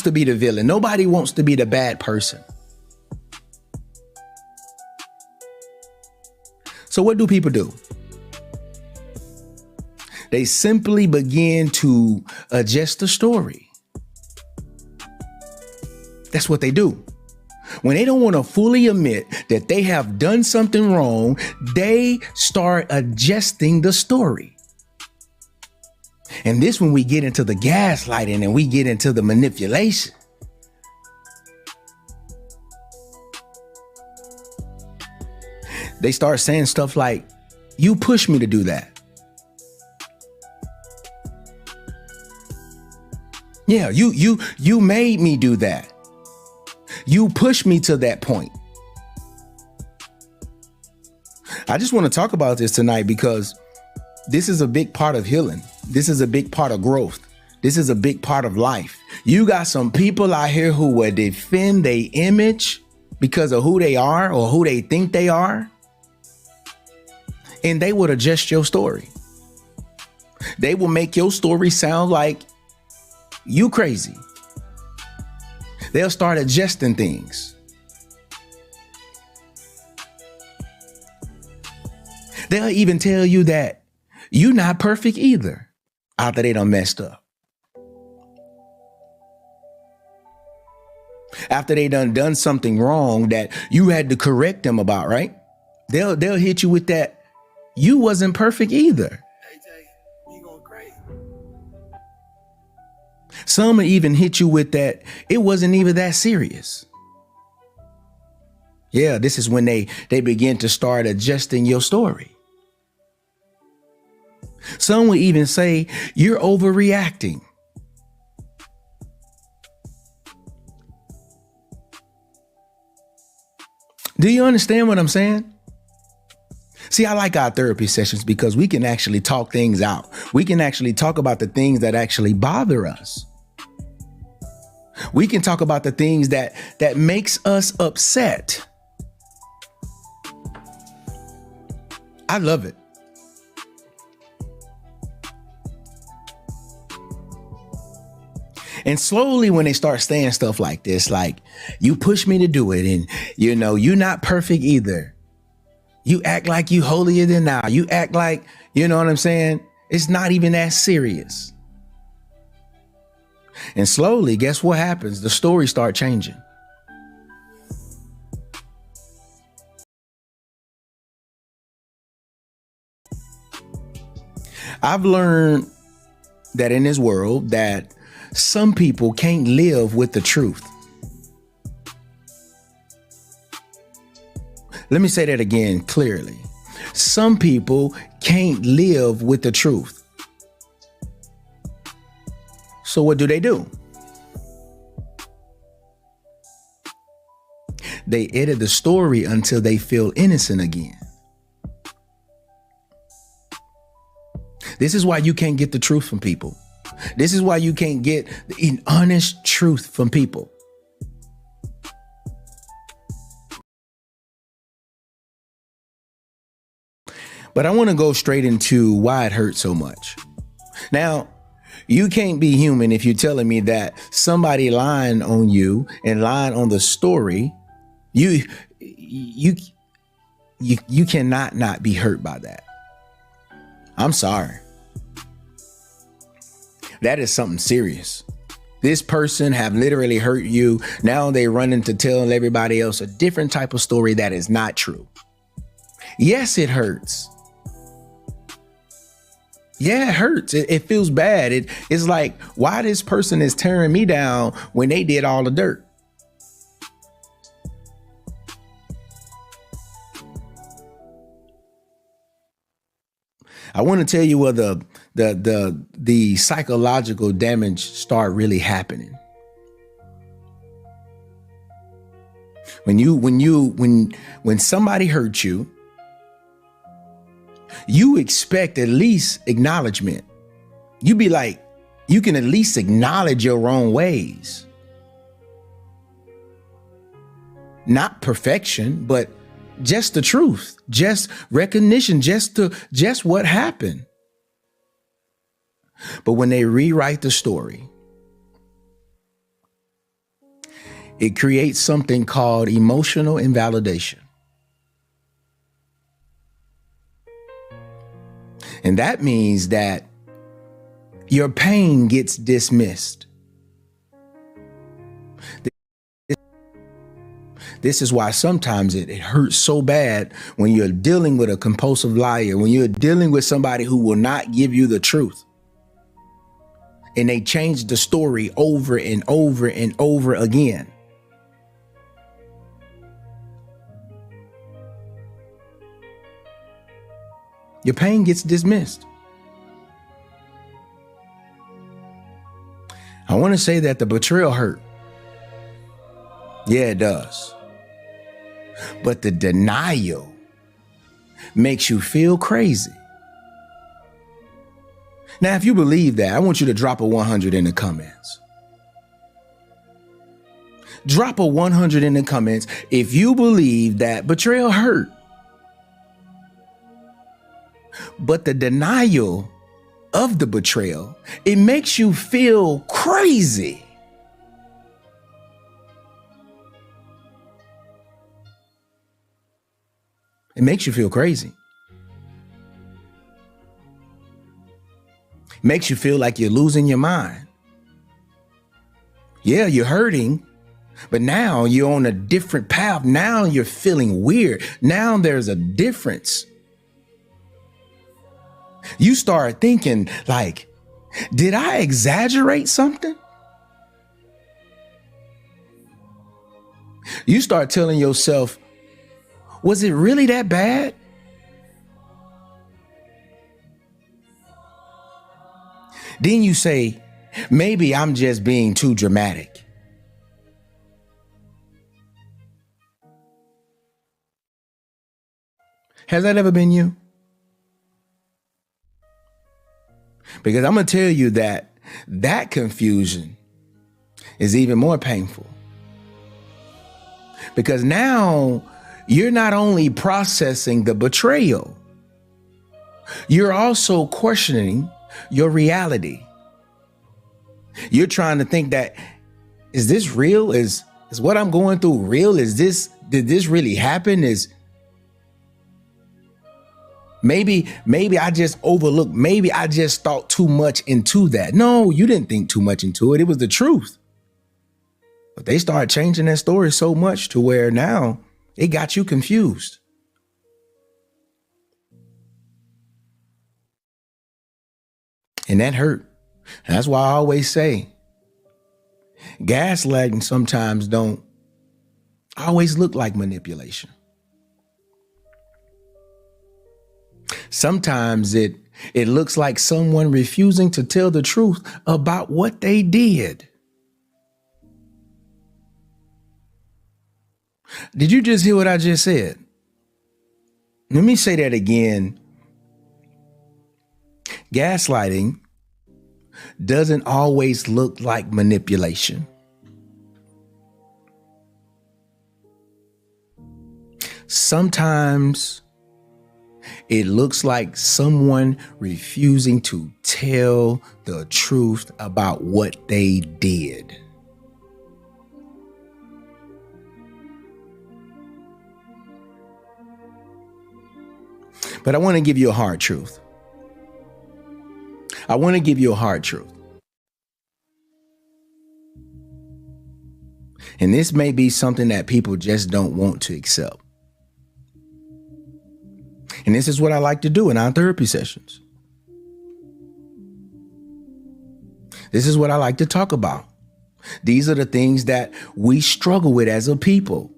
to be the villain. Nobody wants to be the bad person. So what do people do? They simply begin to adjust the story. That's what they do. When they don't want to fully admit that they have done something wrong, they start adjusting the story. And this when we get into the gaslighting and we get into the manipulation. They start saying stuff like, you pushed me to do that. Yeah, you made me do that. You pushed me to that point. I just want to talk about this tonight because this is a big part of healing. This is a big part of growth. This is a big part of life. You got some people out here who will defend their image because of who they are or who they think they are. And they would adjust your story. They will make your story sound like you crazy. They'll start adjusting things. They'll even tell you that you're not perfect either after they done messed up. After they done something wrong that you had to correct them about, right? They'll hit you with that. You wasn't perfect either. Some will even hit you with that. It wasn't even that serious. Yeah, this is when they begin to start adjusting your story. Some will even say you're overreacting. Do you understand what I'm saying? See, I like our therapy sessions because we can actually talk things out. We can actually talk about the things that actually bother us. We can talk about the things that makes us upset. I love it. And slowly when they start saying stuff like this, like you push me to do it and you're not perfect either. You act like you holier than thou. You act like, you know what I'm saying? It's not even that serious. And slowly, guess what happens? The story start changing. I've learned that in this world that some people can't live with the truth. Let me say that again clearly. Some people can't live with the truth. So what do? They edit the story until they feel innocent again. This is why you can't get the truth from people. This is why you can't get the honest truth from people. But I want to go straight into why it hurts so much. Now, you can't be human if you're telling me that somebody lying on you and lying on the story, you cannot not be hurt by that. I'm sorry. That is something serious. This person have literally hurt you. Now they run into telling everybody else a different type of story that is not true. Yes, it hurts. Yeah, it hurts. It feels bad. It's like, why this person is tearing me down when they did all the dirt. I want to tell you where the psychological damage start really happening. When somebody hurts you, you expect at least acknowledgement. You be like, you can at least acknowledge your wrong ways. Not perfection, but just the truth, just recognition, just what happened. But when they rewrite the story, It creates something called emotional invalidation. And that means that your pain gets dismissed. This is why sometimes it hurts so bad when you're dealing with a compulsive liar, when you're dealing with somebody who will not give you the truth. And they change the story over and over and over again. Your pain gets dismissed. I want to say that the betrayal hurt. Yeah, it does. But the denial makes you feel crazy. Now, if you believe that, I want you to drop a 100 in the comments. Drop a 100 in the comments if you believe that betrayal hurt. But the denial of the betrayal, it makes you feel crazy. It makes you feel crazy. It makes you feel like you're losing your mind. Yeah, you're hurting, but now you're on a different path. Now you're feeling weird. Now there's a difference. You start thinking like, did I exaggerate something? You start telling yourself, was it really that bad? Then you say, maybe I'm just being too dramatic. Has that ever been you? Because I'm going to tell you that confusion is even more painful. Because now you're not only processing the betrayal, you're also questioning your reality. You're trying to think that, is this real? Is what I'm going through real? Did this really happen? Maybe I just overlooked. Maybe I just thought too much into that. No, you didn't think too much into it. It was the truth. But they started changing that story so much to where now it got you confused. And that hurt. And that's why I always say gaslighting sometimes don't always look like manipulation. Sometimes it looks like someone refusing to tell the truth about what they did. Did you just hear what I just said? Let me say that again. Gaslighting doesn't always look like manipulation. Sometimes it looks like someone refusing to tell the truth about what they did. But I want to give you a hard truth. I want to give you a hard truth. And this may be something that people just don't want to accept. And this is what I like to do in our therapy sessions. This is what I like to talk about. These are the things that we struggle with as a people.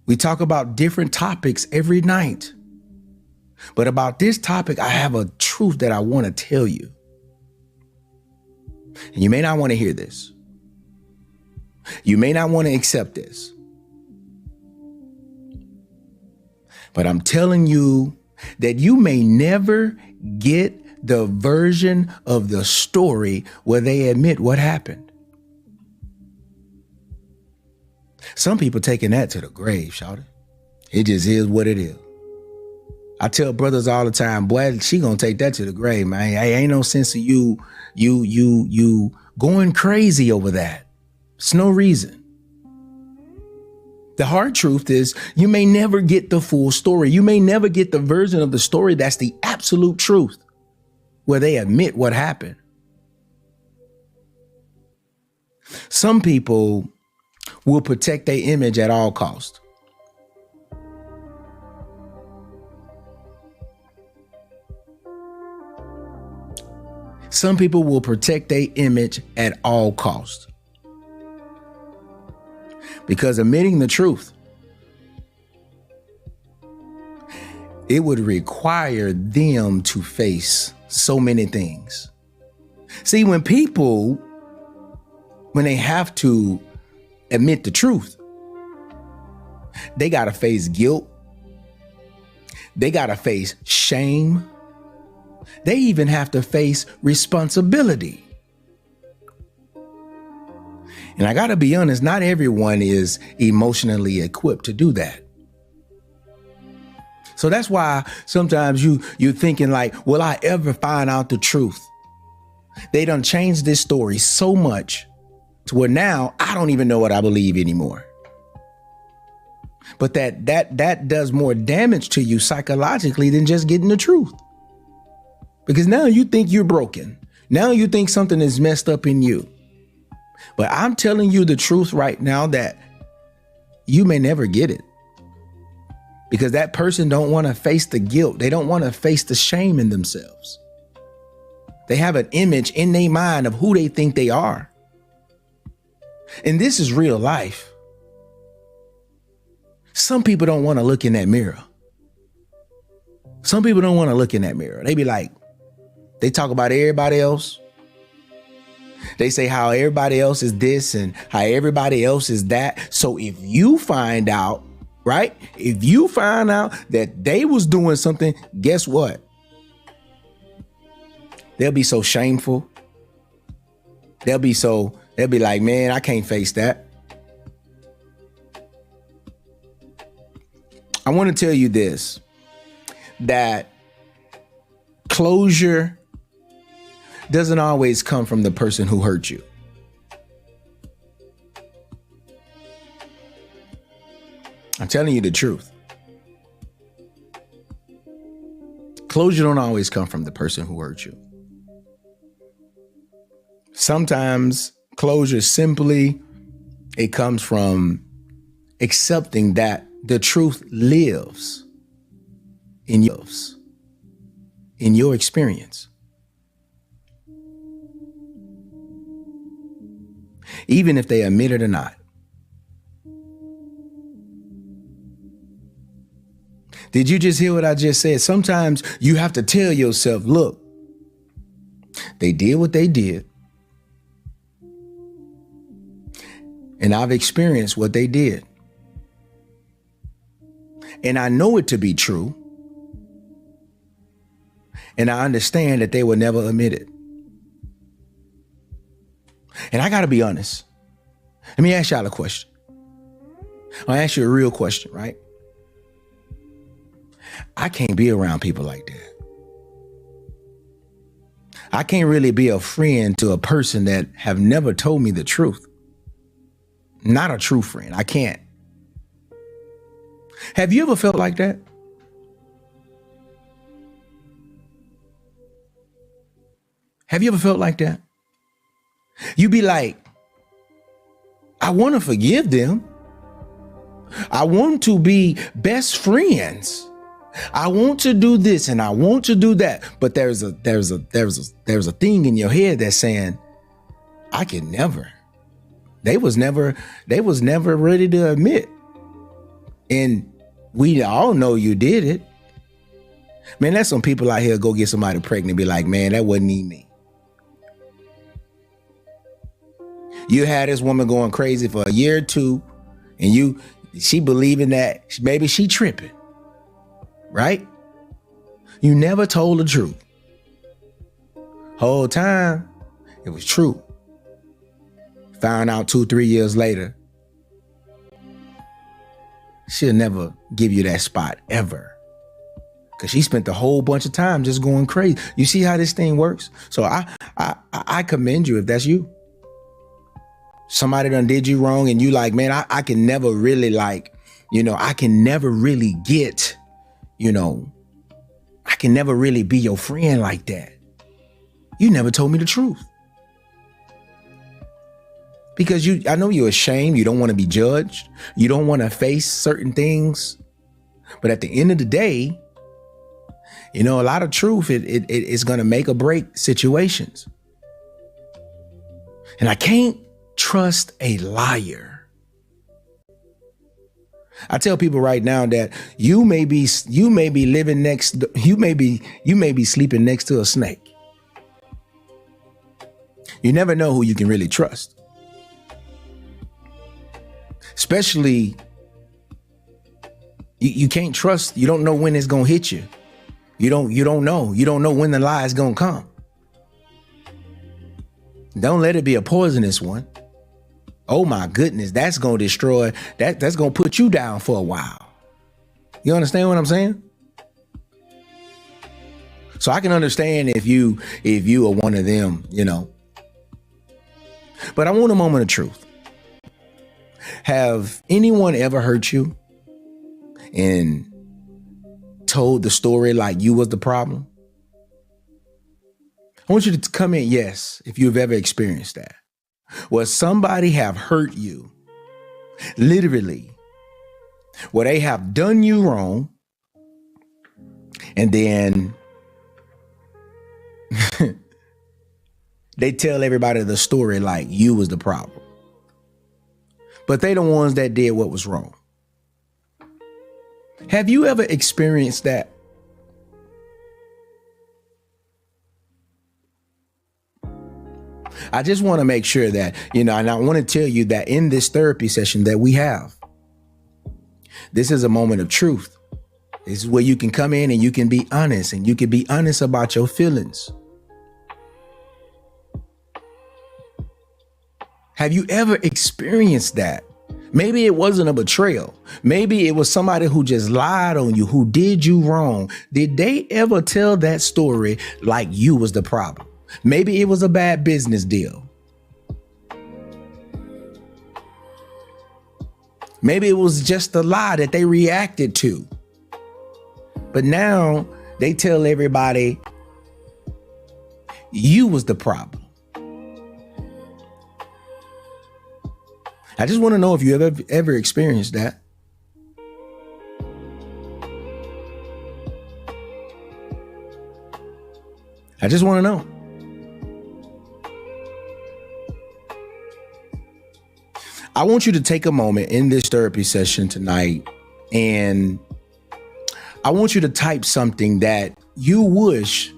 We talk about different topics every night. But about this topic, I have a truth that I want to tell you. And you may not want to hear this. You may not want to accept this. But I'm telling you that you may never get the version of the story where they admit what happened. Some people taking that to the grave, shout it. It just is what it is. I tell brothers all the time, boy, she gonna take that to the grave, man. Ain't no sense of you going crazy over that. It's no reason. The hard truth is you may never get the full story. You may never get the version of the story that's the absolute truth, where they admit what happened. Some people will protect their image at all costs. Some people will protect their image at all costs. Because admitting the truth, it would require them to face so many things. See, when they have to admit the truth, they got to face guilt. They got to face shame. They even have to face responsibility. And I got to be honest, not everyone is emotionally equipped to do that. So that's why sometimes you're thinking like, will I ever find out the truth? They done changed this story so much to where now I don't even know what I believe anymore. But that does more damage to you psychologically than just getting the truth. Because now you think you're broken. Now you think something is messed up in you. But I'm telling you the truth right now that you may never get it. Because that person don't want to face the guilt. They don't want to face the shame in themselves. They have an image in their mind of who they think they are. And this is real life. Some people don't want to look in that mirror. Some people don't want to look in that mirror. They be like, they talk about everybody else. They say how everybody else is this and how everybody else is that. So if you find out, right? If you find out that they was doing something, guess what? They'll be so shameful. They'll be like, man, I can't face that. I want to tell you this, that closure doesn't always come from the person who hurt you. I'm telling you the truth. Closure don't always come from the person who hurt you. Sometimes closure simply, it comes from accepting that the truth lives in your experience. Even if they admit it or not. Did you just hear what I just said? Sometimes you have to tell yourself, look, they did what they did. And I've experienced what they did. And I know it to be true. And I understand that they will never admit it. And I got to be honest. Let me ask y'all a question. I'll ask you a real question, right? I can't be around people like that. I can't really be a friend to a person that have never told me the truth. Not a true friend. I can't. Have you ever felt like that? Have you ever felt like that? You be like, I want to forgive them. I want to be best friends. I want to do this and I want to do that. But there's a thing in your head that's saying, I can never. They was never ready to admit. And we all know you did it. Man, there's some people out here go get somebody pregnant and be like, man, that wasn't even me. You had this woman going crazy for a year or two, and she believing that maybe she tripping, right? You never told the truth. Whole time, it was true. Found out 2-3 years later, she'll never give you that spot ever. Because she spent a whole bunch of time just going crazy. You see how this thing works? So I commend you if that's you. Somebody done did you wrong and you like, man, I can never really like, I can never really get, I can never really be your friend like that. You never told me the truth. Because I know you're ashamed. You don't want to be judged. You don't want to face certain things. But at the end of the day, a lot of truth, it is going to make or break situations. And I can't trust a liar. I tell people right now that you may be living you may be sleeping next to a snake. You never know who you can really trust. Especially, you can't trust. You don't know when it's gonna hit you. You don't know. You don't know when the lie is gonna come. Don't let it be a poisonous one. Oh my goodness, that's gonna destroy. That's gonna put you down for a while. You understand what I'm saying? So I can understand if you are one of them, But I want a moment of truth. Have anyone ever hurt you and told the story like you was the problem? I want you to come in, yes, if you've ever experienced that. Where somebody have hurt you, literally, where they have done you wrong, and then they tell everybody the story like you was the problem. But they the ones that did what was wrong. Have you ever experienced that? I just want to make sure that, and I want to tell you that in this therapy session that we have, this is a moment of truth. This is where you can come in and you can be honest, and you can be honest about your feelings. Have you ever experienced that? Maybe it wasn't a betrayal. Maybe it was somebody who just lied on you, who did you wrong. Did they ever tell that story like you was the problem? Maybe it was a bad business deal. Maybe it was just a lie that they reacted to. But now they tell everybody you was the problem. I just want to know if you ever experienced that. I just want to know. I want you to take a moment in this therapy session tonight, and I want you to type something that you wish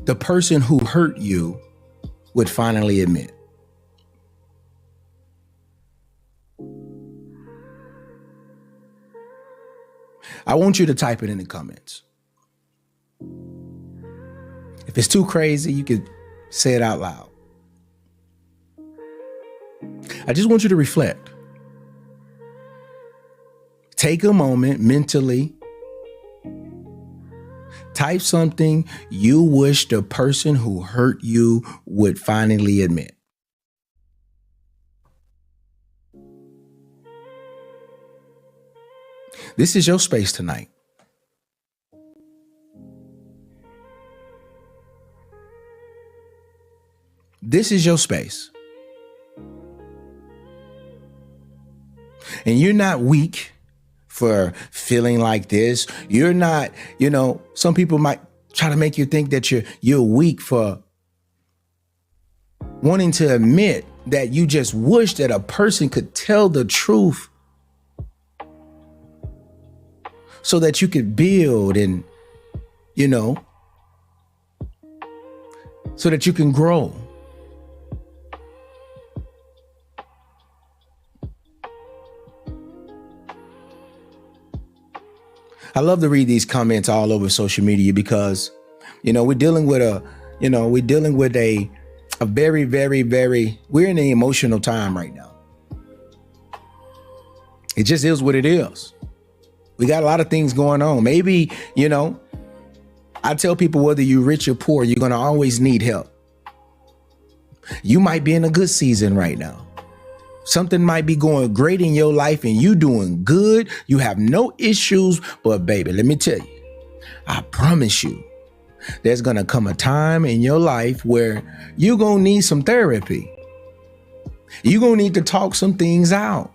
the person who hurt you would finally admit. I want you to type it in the comments. If it's too crazy, you could say it out loud. I just want you to reflect. Take a moment mentally. Type something you wish the person who hurt you would finally admit. This is your space tonight. This is your space. And you're not weak for feeling like this. You're not, some people might try to make you think that you're weak for wanting to admit that you just wish that a person could tell the truth so that you could build and, so that you can grow. I love to read these comments all over social media because, we're dealing with a very, very, very, we're in an emotional time right now. It just is what it is. We got a lot of things going on. Maybe, I tell people whether you're rich or poor, you're going to always need help. You might be in a good season right now. Something might be going great in your life and you doing good. You have no issues. But baby, let me tell you, I promise you, there's going to come a time in your life where you're going to need some therapy. You're going to need to talk some things out.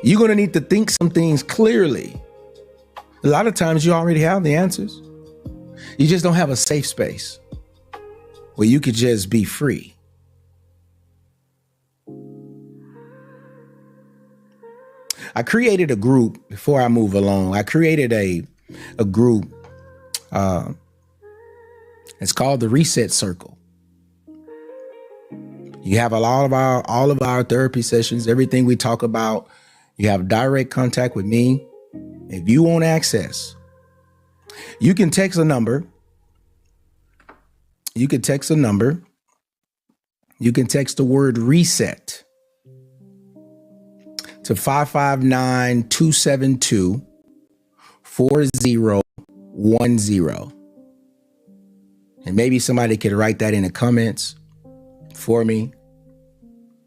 You're going to need to think some things clearly. A lot of times you already have the answers. You just don't have a safe space where you could just be free. I created a group before I move along. I created a group. It's called the Reset Circle. You have all of our therapy sessions, everything we talk about. You have direct contact with me. If you want access, you can text a number. You can text the word reset to 559-272-4010. And maybe somebody could write that in the comments for me.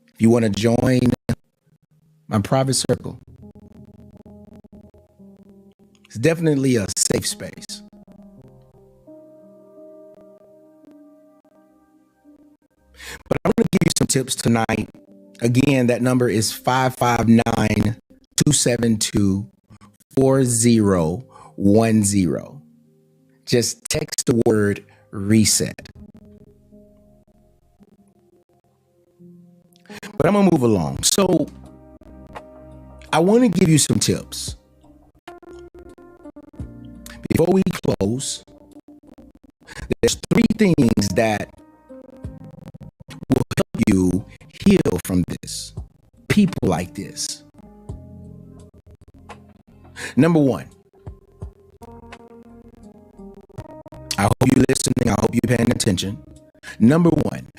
If you want to join my private circle, it's definitely a safe space. But I'm going to give you some tips tonight. Again, that number is 559-272-4010. Just text the word reset. But I'm going to move along. So I want to give you some tips. Before we close, there's 3 things that will help you heal from this. People like this. Number 1. I hope you're listening. I hope you're paying attention. Number 1,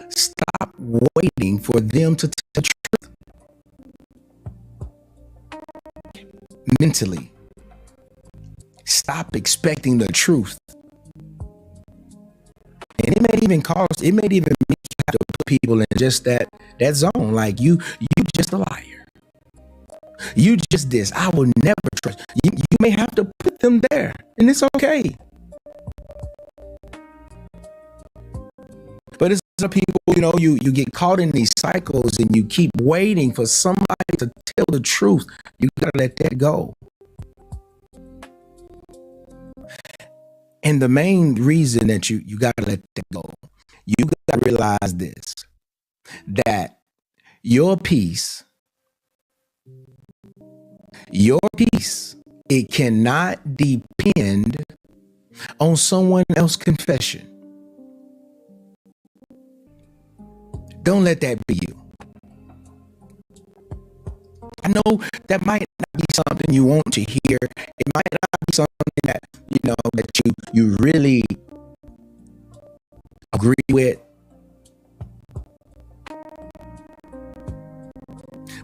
stop waiting for them to tell the truth. Mentally, stop expecting the truth. And it may even make you have to put people in just that zone. Like you just a liar. You just this. I will never trust. You may have to put them there, and it's okay. But it's some people, you get caught in these cycles and you keep waiting for somebody to tell the truth. You gotta let that go. And the main reason that you gotta let that go, you gotta realize this, that your peace, it cannot depend on someone else's confession. Don't let that be you. I know that might not be something you want to hear. It might not be something that, that you really agree with.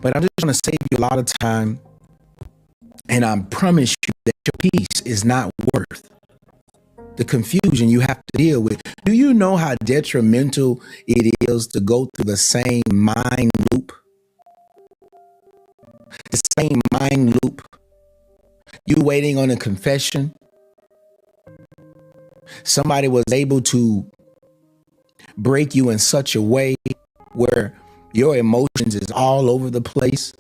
But I'm just going to save you a lot of time. And I promise you that your peace is not worth the confusion you have to deal with. Do you know how detrimental it is to go through the same mind loop? The same mind loop. You waiting on a confession. Somebody was able to break you in such a way where your emotions is all over the place.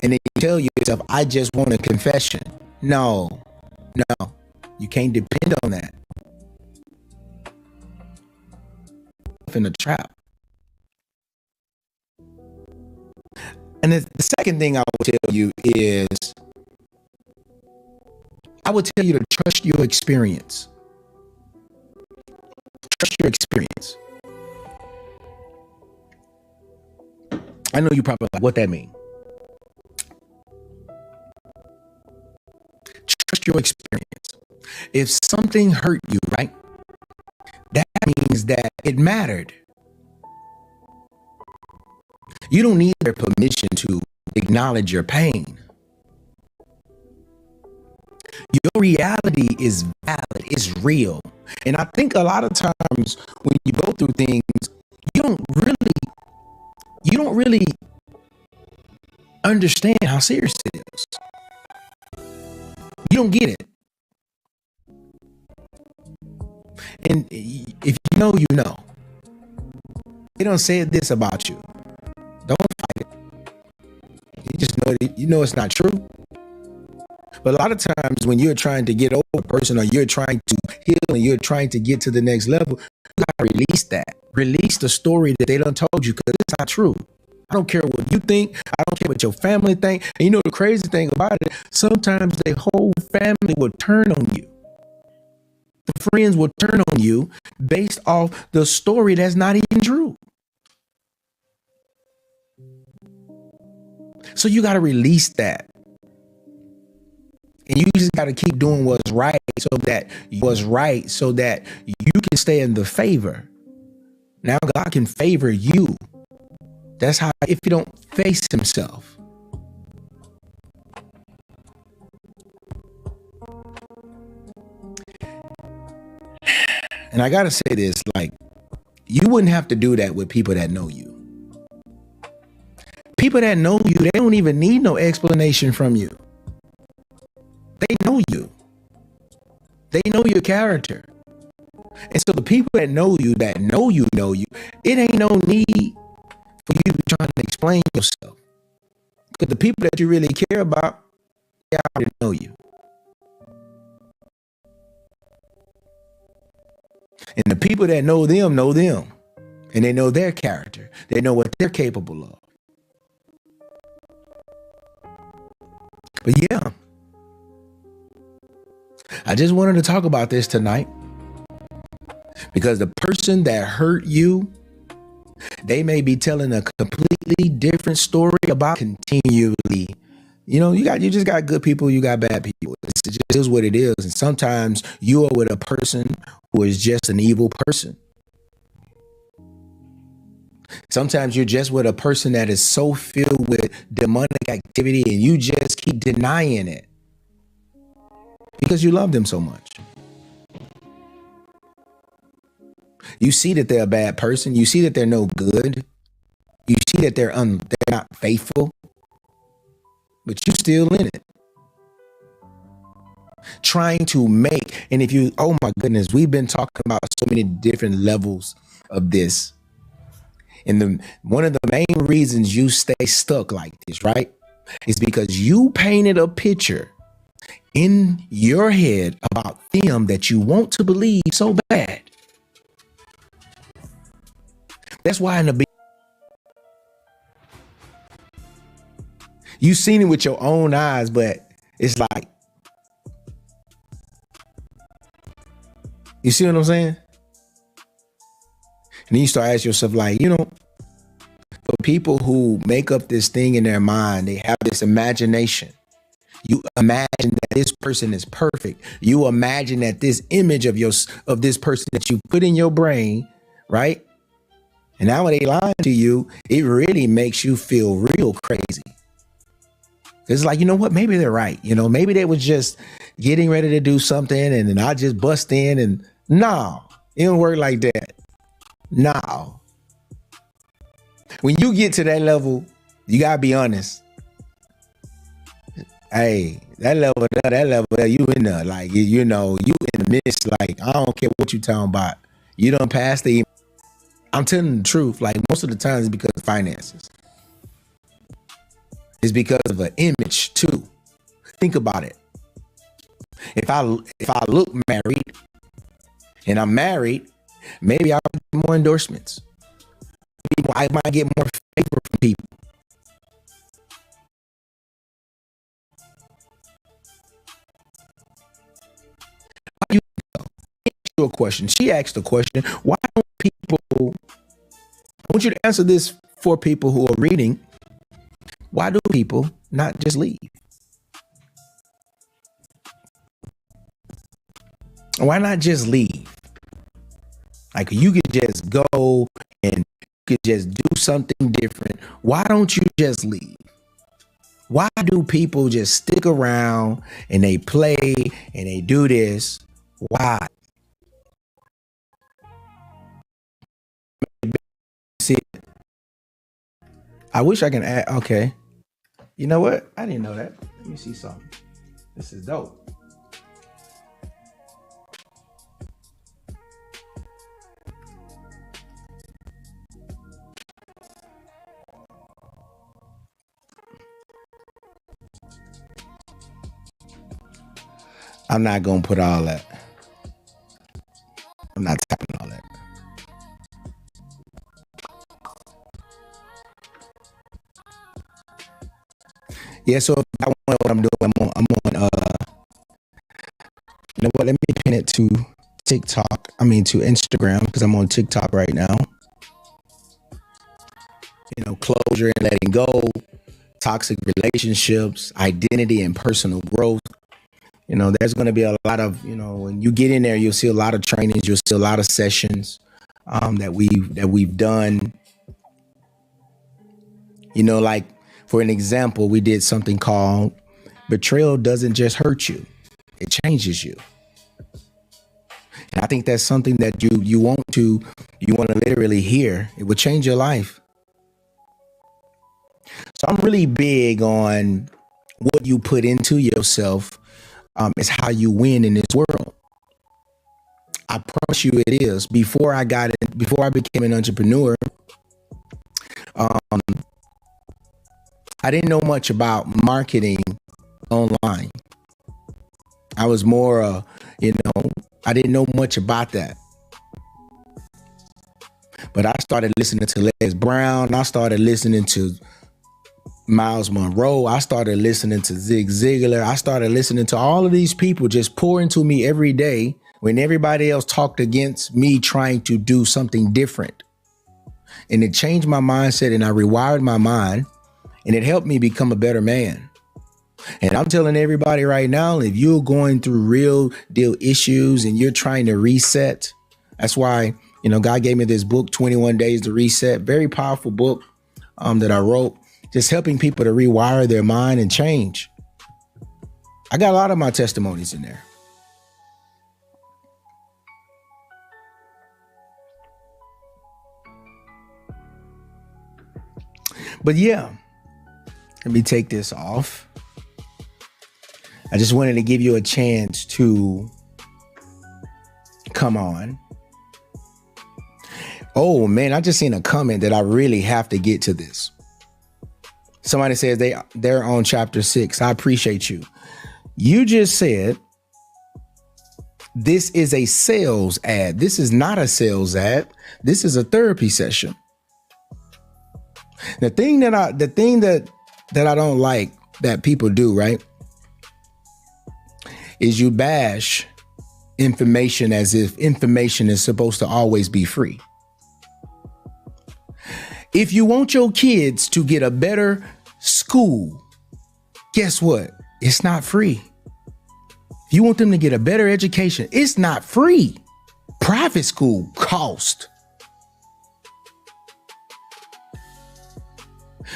And then you tell yourself, I just want a confession. No. You can't depend on that. In a trap. And the second thing I would tell you is, I would tell you to trust your experience. Trust your experience. I know you probably like what that means. Trust your experience. If something hurt you, right? That means that it mattered. You don't need their permission to acknowledge your pain. Your reality is valid, it's real. And I think a lot of times when you go through things, you don't really understand how serious it is. You don't get it. And if you know, you know. They don't say this about you. Don't fight it. You just know that you know it's not true. But a lot of times when you're trying to get over a person or you're trying to heal and you're trying to get to the next level, you gotta release that. Release the story that they done told you because it's not true. I don't care what you think. I don't care what your family think. And you know the crazy thing about it, sometimes the whole family will turn on you. The friends will turn on you based off the story that's not even true. So you got to release that. And you just got to keep doing what's right so that you can stay in the favor. Now God can favor you. That's how, if you don't face himself. And I got to say this, like, you wouldn't have to do that with people that know you. People that know you, they don't even need no explanation from you. They know you. They know your character. And so the people that know you, it ain't no need for you to be trying to explain yourself. Because the people that you really care about, they already know you. And the people that know them. And they know their character. They know what they're capable of. But yeah, I just wanted to talk about this tonight because the person that hurt you, they may be telling a completely different story about continually. You know, you just got good people, you got bad people. It just is what it is. And sometimes you are with a person who is just an evil person. Sometimes you're just with a person that is so filled with demonic activity and you just keep denying it because you love them so much. You see that they're a bad person. You see that they're no good. You see that they're not faithful, but you still in it. Trying to make, and if you, oh my goodness, we've been talking about so many different levels of this. And one of the main reasons you stay stuck like this, right, is because you painted a picture in your head about them that you want to believe so bad. That's why in the beginning, you've seen it with your own eyes, but it's like, you see what I'm saying? And then you start asking yourself, like, you know, for people who make up this thing in their mind, they have this imagination. You imagine that this person is perfect. You imagine that this image of this person that you put in your brain, right? And now when they lie to you, it really makes you feel real crazy. It's like, you know what? Maybe they're right. You know, maybe they was just getting ready to do something and then I just bust in and no, it don't work like that. No. When you get to that level, you gotta be honest. Hey, that level, you in there, like, you know, you in the midst, like, I don't care what you talking about. You done passed the, I'm telling the truth, like most of the time it's because of finances. It's because of an image too. Think about it. If I look married and I'm married, maybe I'll get more endorsements. I might get more favor from people. You ask you a question. She asked a question. Why don't people? I want you to answer this for people who are reading. Why do people not just leave? Why not just leave? Like you could just go and could just do something different. Why don't you just leave? Why do people just stick around and they play and they do this? Why? See, I wish I can add. Okay. You know what? I didn't know that. Let me see something. This is dope. I'm not gonna put all that. I'm not typing all that. Yeah, so if I want to know what I'm doing, you know what, let me pin it to TikTok. I mean to Instagram because I'm on TikTok right now. You know, closure and letting go, toxic relationships, identity and personal growth. You know, there's going to be a lot of, you know, when you get in there, you'll see a lot of trainings, you'll see a lot of sessions that we've done. You know, like for an example, we did something called betrayal doesn't just hurt you, it changes you. And I think that's something that you want to literally hear. It would change your life. So I'm really big on what you put into yourself is how you win in this world. I promise you it is. Before I became an entrepreneur, um, I didn't know much about marketing online. I was more, I didn't know much about that. But I started listening to Les Brown. I started listening to Miles Monroe. I started listening to Zig Ziglar. I started listening to all of these people just pour into me every day when everybody else talked against me trying to do something different. And it changed my mindset and I rewired my mind and it helped me become a better man. And I'm telling everybody right now, if you're going through real deal issues and you're trying to reset, that's why, you know, God gave me this book, 21 Days to Reset, very powerful book that I wrote, just helping people to rewire their mind and change. I got a lot of my testimonies in there. But yeah, let me take this off. I just wanted to give you a chance to come on. Oh man, I just seen a comment that I really have to get to this. Somebody says they're on chapter 6. I appreciate you. You just said this is a sales ad. This is not a sales ad. This is a therapy session. The thing that I don't like that people do, right, is you bash information as if information is supposed to always be free. If you want your kids to get a better school, guess what? It's not free. If you want them to get a better education, it's not free. Private school cost.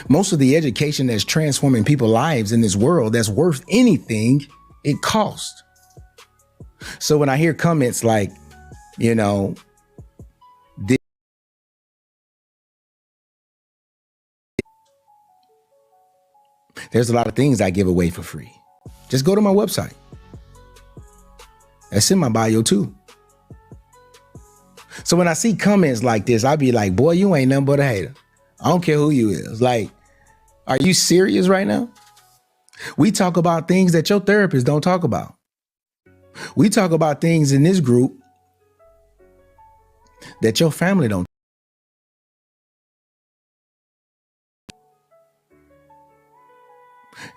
Most of the education that's transforming people's lives in this world that's worth anything, it costs. So when I hear comments like, you know, there's a lot of things I give away for free. Just go to my website. That's in my bio too. So when I see comments like this, I be like, boy, you ain't nothing but a hater. I don't care who you is. Like, are you serious right now? We talk about things that your therapist don't talk about. We talk about things in this group that your family don't.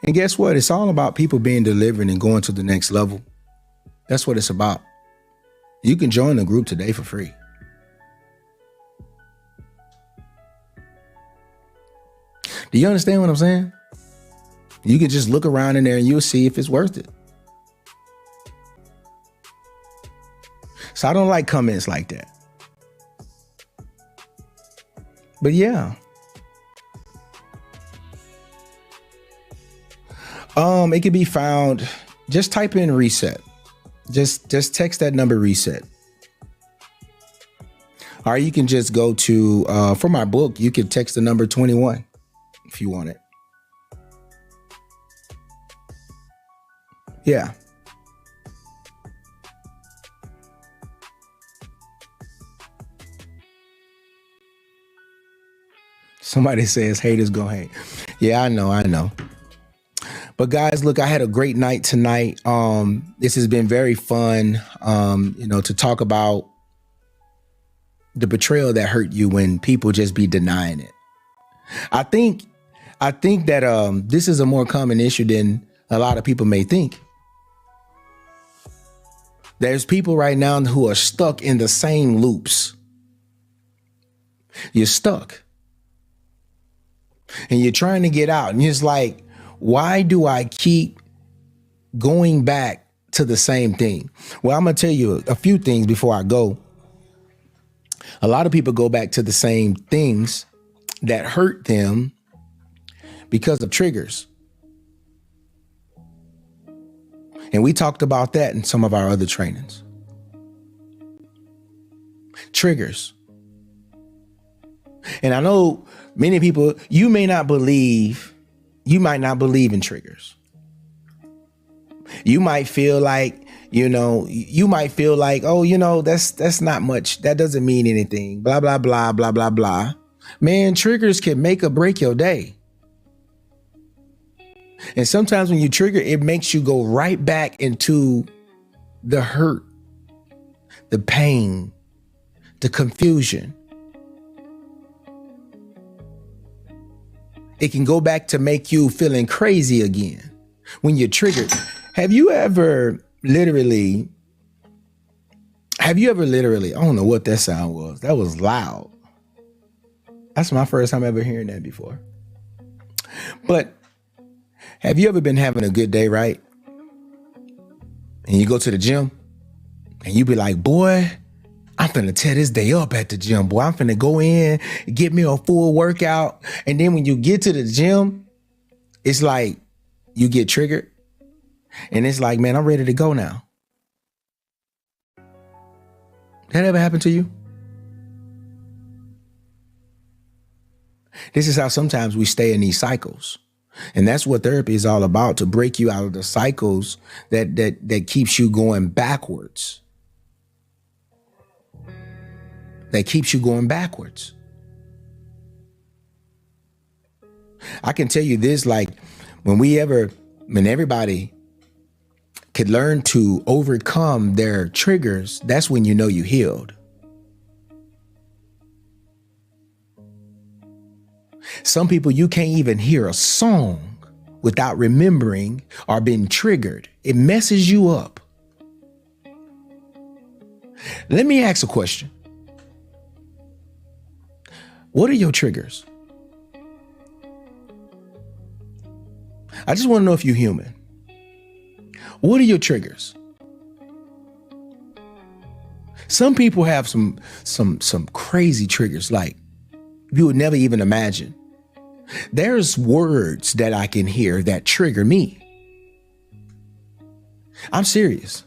And guess what? It's all about people being delivered and going to the next level. That's what it's about. You can join the group today for free. Do you understand what I'm saying? You can just look around in there and you'll see if it's worth it. So I don't like comments like that. But yeah. It can be found, just type in reset. Just text that number reset. Or you can just go to, for my book, you can text the number 21. if you want it. Yeah. Somebody says haters go hate. Yeah, I know. But guys, look, I had a great night tonight. This has been very fun, to talk about the betrayal that hurt you when people just be denying it. I think that this is a more common issue than a lot of people may think. There's people right now who are stuck in the same loops. You're stuck. And you're trying to get out. And it's like, why do I keep going back to the same thing? Well, I'm going to tell you a few things before I go. A lot of people go back to the same things that hurt them because of triggers. And we talked about that in some of our other trainings. Triggers. And I know many people, you might not believe in triggers. You might feel like, oh, that's not much. That doesn't mean anything. Blah, blah, blah, blah, blah, blah. Man, triggers can make or break your day. And sometimes when you trigger, it makes you go right back into the hurt, the pain, the confusion. It can go back to make you feeling crazy again when you're triggered. Have you ever literally, I don't know what that sound was. That was loud. That's my first time ever hearing that before. But have you ever been having a good day, right? And you go to the gym and you be like, boy, I'm finna tear this day up at the gym, boy. I'm finna go in, get me a full workout. And then when you get to the gym, it's like you get triggered. And it's like, man, I'm ready to go now. That ever happened to you? This is how sometimes we stay in these cycles. And that's what therapy is all about, to break you out of the cycles that keeps you going backwards. That keeps you going backwards. I can tell you this, like when everybody could learn to overcome their triggers, that's when you know you healed. Some people, you can't even hear a song without remembering or being triggered. It messes you up. Let me ask a question. What are your triggers? I just want to know if you're human. What are your triggers? Some people have some crazy triggers like you would never even imagine. There's words that I can hear that trigger me. I'm serious.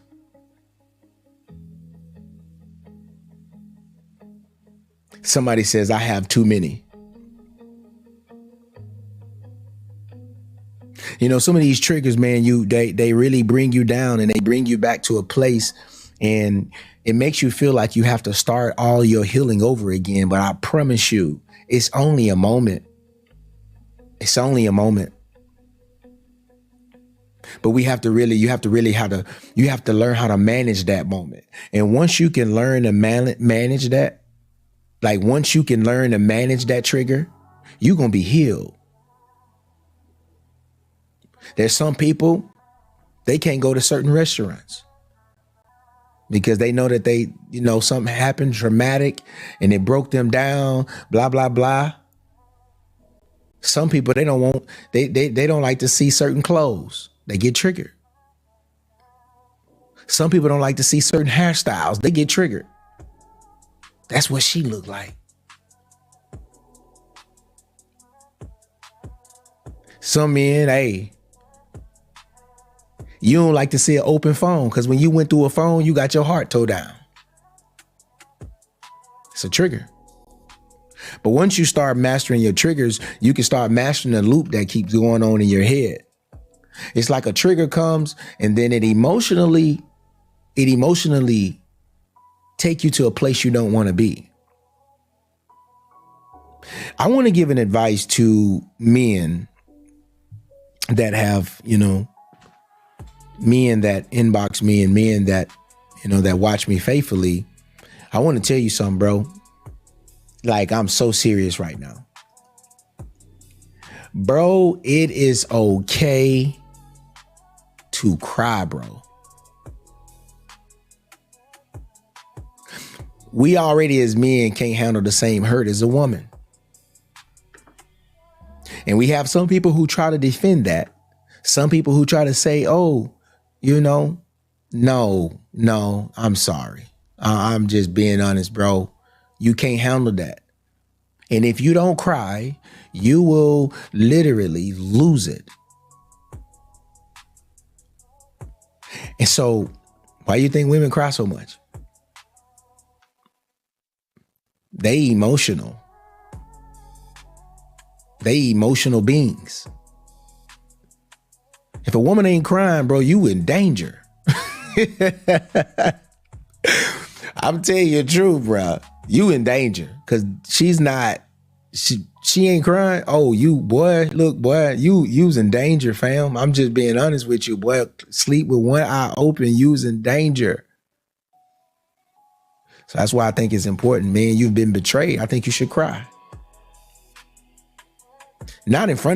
Somebody says I have too many. Some of these triggers, man, they really bring you down and they bring you back to a place, and it makes you feel like you have to start all your healing over again. But I promise you, it's only a moment. It's only a moment. But you have to learn how to manage that moment. And once you can learn to manage that, like once you can learn to manage that trigger, you're going to be healed. There's some people, they can't go to certain restaurants because they know that something happened traumatic and it broke them down, blah, blah, blah. Some people, they don't like to see certain clothes. They get triggered. Some people don't like to see certain hairstyles. They get triggered. That's what she looked like. Some men, hey, you don't like to see an open phone because when you went through a phone, you got your heart towed down. It's a trigger. But once you start mastering your triggers, you can start mastering the loop that keeps going on in your head. It's like a trigger comes and then it emotionally take you to a place you don't want to be. I want to give an advice to men that have, men that inbox me and men that, that watch me faithfully. I want to tell you something, bro. Like, I'm so serious right now. Bro, it is okay to cry, bro. We already as men can't handle the same hurt as a woman. And we have some people who try to defend that. Some people who try to say, oh, no, I'm sorry. I'm just being honest, bro. You can't handle that. And if you don't cry, you will literally lose it. And so why do you think women cry so much? They emotional. They emotional beings. If a woman ain't crying, bro, you in danger. I'm telling you the truth, bro. You in danger because she's not. She ain't crying. Oh, you boy, look, boy, you's in danger, fam. I'm just being honest with you, boy. Sleep with one eye open. You's in danger. So that's why I think it's important, man. You've been betrayed. I think you should cry. Not in front of